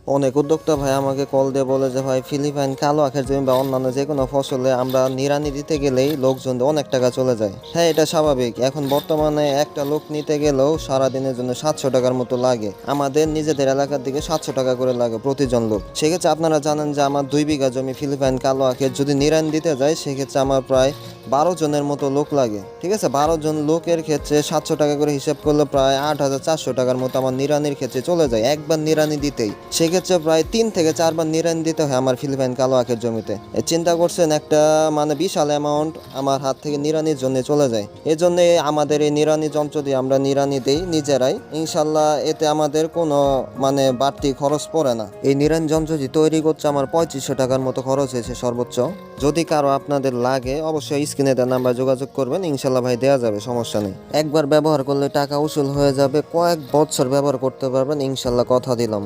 অনেক উদ্যোক্তা ভাই আমাকে কল দিয়ে বলে যে ভাই ফিলিপাইন কালো আখের জমি বা অন্যান্য যে কোনো ফসলে আমরা নিড়ানি দিতে গেলেই লোকজন অনেক টাকা চলে যায়। হ্যাঁ, এটা স্বাভাবিক। এখন বর্তমানে একটা লোক নিতে গেলেও সারাদিনের জন্য 700 টাকার মতো লাগে। আমাদের নিজেদের এলাকার দিকে 700 টাকা করে লাগে প্রতিজন লোক। সেক্ষেত্রে আপনারা জানেন যে আমার 2 বিঘা জমি ফিলিপাইন কালো আখের যদি নিড়ানি দিতে যায় সেক্ষেত্রে আমার প্রায় 12 জনের মতো লোক লাগে। ঠিক আছে, 12 জন লোকের ক্ষেত্রে 700 টাকা করে হিসাব করলে প্রায় 8,400 টাকার মতো আমার নিড়ানির ক্ষেত্রে চলে যায় একবার নিড়ানি দিতেই। সেক্ষেত্রে প্রায় 3 থেকে 4 বার নিড়ানি দিতে হয় আমার ফিলিপাইন কালো আখের জমিতে। চিন্তা করছেন, একটা মানে বিশাল অ্যামাউন্ট আমার হাত থেকে নিড়ানির জন্য চলে যায়। এই জন্য আমাদের এই নিড়ানি যন্ত্র দিয়ে আমরা নিড়ানি দেই নিজেরাই। ইনশাল্লাহ এতে আমাদের কোনো মানে বাড়তি খরচ পড়ে না। এই নিড়ানি যন্ত্রটি তৈরি করতে আমার 3500 টাকার মতো খরচ হয়েছে সর্বোচ্চ। যদি কারো আপনাদের লাগে অবশ্যই স্ক্রিনে দেওয়া নাম্বার যোগাযোগ করবেন, ইনশাল্লাহ ভাই দেওয়া যাবে, সমস্যা নেই। একবার ব্যবহার করলে টাকা উসুল হয়ে যাবে, কয়েক বছর ব্যবহার করতে পারবেন ইনশাল্লাহ, কথা দিলাম।